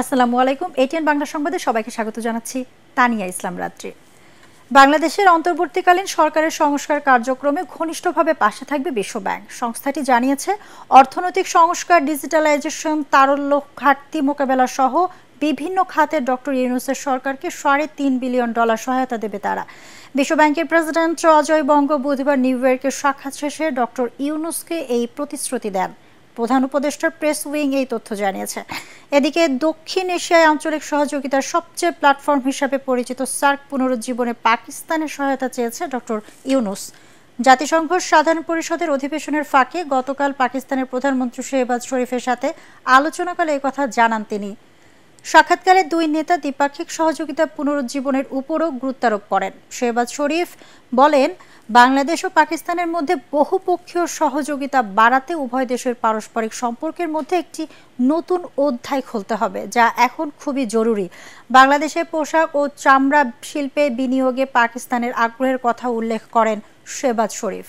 আসসালামু আলাইকুম। এটিএন বাংলা সংবাদে সবাইকে স্বাগত জানাচ্ছি। তানিয়া ইসলাম রাত্রি। বাংলাদেশের অন্তর্বর্তীকালীন সরকারের সংস্কার কার্যক্রমে ঘনিষ্ঠভাবে পাশে থাকবে বিশ্বব্যাংক। সংস্থাটি জানিয়েছে, অর্থনৈতিক সংস্কার, ডিজিটালাইজেশন, তারল্য, ঘাটতি মোকাবেলা সহ বিভিন্ন খাতে ডক্টর ইউনূসের সরকারকে $3.5 বিলিয়ন সহায়তা দেবে তারা। বিশ্বব্যাংকের প্রেসিডেন্ট অজয় বঙ্গ বুধবার নিউ ইয়র্কের সাক্ষাৎ শেষে ডক্টর ইউনূসকে এই প্রতিশ্রুতি দেন। প্রধান উপদেষ্টার প্রেস উইং এই তথ্য জানিয়েছে। এদিকে দক্ষিণ এশিয়ায় আঞ্চলিক সহযোগিতার সবচেয়ে প্ল্যাটফর্ম হিসাবে পরিচিত সার্ক পুনরুজ্জীবনে পাকিস্তানের সহায়তা চেয়েছে ডক্টর ইউনূস। জাতিসংঘ সাধারণ পরিষদের অধিবেশনের ফাঁকে গতকাল পাকিস্তানের প্রধানমন্ত্রী শেহবাজ শরীফের সাথে আলোচনাকালে একথা জানান তিনি। সাক্ষাৎকালে দুই নেতা দ্বিপাক্ষিক সহযোগিতা পুনরুজ্জীবনের উপরও গুরুত্বারোপ করেন। শেহবাজ শরীফ বলেন, বাংলাদেশ ও পাকিস্তানের মধ্যে বহুপক্ষীয় সহযোগিতা বাড়াতে উভয় দেশের পারস্পরিক সম্পর্কের মধ্যে একটি নতুন অধ্যায় খুলতে হবে, যা এখন খুবই জরুরি। বাংলাদেশে পোশাক ও চামড়া শিল্পে বিনিয়োগে পাকিস্তানের আগ্রহের কথা উল্লেখ করেন শেহবাজ শরীফ।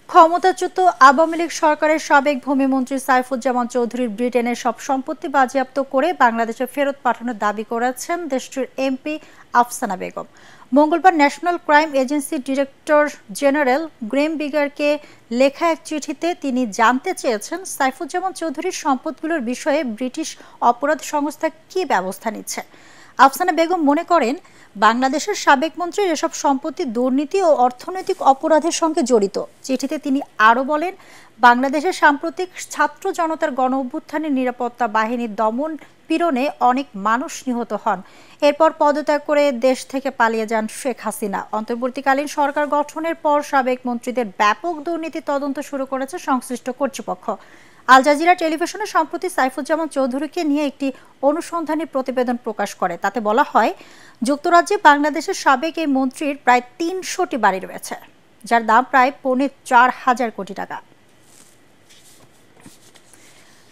ক্ষমতাচ্যুত আওয়ামী লীগ সরকারের সাবেক ভূমিমন্ত্রী সাইফুজ্জামান চৌধুরীর ব্রিটেনের সব সম্পত্তি বাজেয়াপ্ত করে বাংলাদেশে ফেরত পাঠানোর দাবি করেছেন দেশটির এমপি আফসানা বেগম। মঙ্গলবার ন্যাশনাল ক্রাইম এজেন্সির ডিরেক্টর জেনারেল গ্রেম বিগারকে লেখা এক চিঠিতে তিনি জানতে চেয়েছেন, সাইফুজ্জামান চৌধুরীর সম্পদগুলোর বিষয়ে ব্রিটিশ অপরাধ সংস্থা কী ব্যবস্থা নিচ্ছে। আফসানা বেগম মনে করেন, বাংলাদেশের সাবেক মন্ত্রীর এসব সম্পত্তি দুর্নীতি ও অর্থনৈতিক অপরাধের সঙ্গে জড়িত। চিঠিতে তিনি আরও বলেন, বাংলাদেশের সাম্প্রতিক ছাত্র জনতার গণ অভ্যুত্থানের নিরাপত্তা বাহিনীর দমন পীড়নে অনেক মানুষ নিহত হন। এরপর পদত্যাগ করে দেশ থেকে পালিয়ে যান শেখ হাসিনা। অন্তর্বর্তীকালীন সরকার গঠনের পর সাবেক মন্ত্রীদের ব্যাপক দুর্নীতি তদন্ত শুরু করেছে সংশ্লিষ্ট কর্তৃপক্ষ। আল জাজিরা টেলিভিশনে সম্প্রতি সাইফুজ্জামান চৌধুরীকে নিয়ে একটি অনুসন্ধানী প্রতিবেদন প্রকাশ করে। তাতে বলা হয়, যুক্তরাজ্যে বাংলাদেশের সাবেক এই মন্ত্রীর প্রায় ৩০০টি বাড়ি রয়েছে, যার দাম প্রায় $4,500 কোটি টাকা।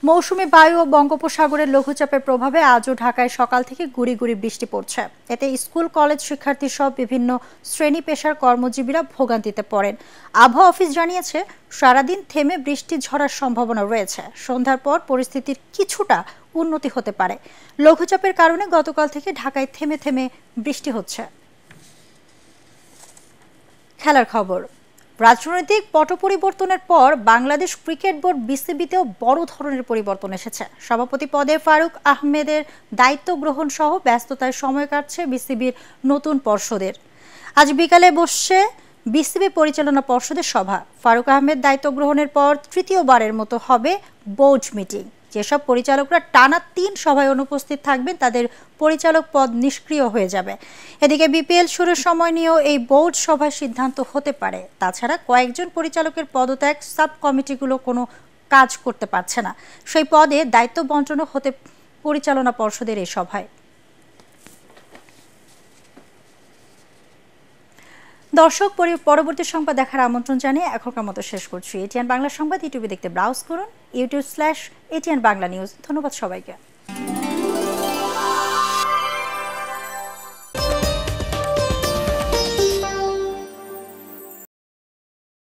মৌসুমী বায়ু ও বঙ্গোপসাগরের লঘুচাপের প্রভাবে আজও ঢাকায় সকাল থেকে গুঁড়ি গুঁড়ি বৃষ্টি পড়ছে। এতে স্কুল, কলেজ শিক্ষার্থী সহ বিভিন্ন শ্রেণী পেশার কর্মজীবীরা ভোগান্তিতে পড়েন। আবহাওয়া অফিস জানিয়েছে, সারাদিন থেমে বৃষ্টি ঝরার সম্ভাবনা রয়েছে। সন্ধ্যার পর পরিস্থিতির কিছুটা উন্নতি হতে পারে। লঘুচাপের কারণে গতকাল থেকে ঢাকায় থেমে থেমে বৃষ্টি হচ্ছে। খেলার খবর। রাজনৈতিক পট পরিবর্তনের পর বাংলাদেশ ক্রিকেট বোর্ড বিসিবিতেও বড় ধরনের পরিবর্তন এসেছে। সভাপতি পদে ফারুক আহমেদের দায়িত্ব গ্রহণ সহ ব্যস্ততায় সময় কাটছে বিসিবির নতুন পর্ষদের। আজ বিকালে বসছে বিসিবি পরিচালনা পর্ষদের সভা। ফারুক আহমেদ দায়িত্ব গ্রহণের পর তৃতীয়বারের মতো হবে বোর্ড মিটিং। যেসব পরিচালকরা টানা 3 সভায় অনুপস্থিত থাকবেন, তাদের পরিচালক পদ নিষ্ক্রিয় হয়ে যাবে। এদিকে বিপিএল শুরুর সময় নিয়েও এই বোর্ড সভায় সিদ্ধান্ত হতে পারে। তাছাড়া কয়েকজন পরিচালকের পদত্যাগ, সাব কমিটিগুলো কোনো কাজ করতে পারছে না, সেই পদে দায়িত্ব বন্টন হতে পরিচালনা পর্ষদের এই সভায়। দর্শক, পরবর্তী সংবাদ দেখার আমন্ত্রণ জানিয়ে এখনকার মতো শেষ করছি। এটিএন বাংলা সংবাদ ইউটিউবে দেখতে ব্রাউজ করুন, youtube/ATN বাংলা নিউজ। ধন্যবাদ সবাইকে।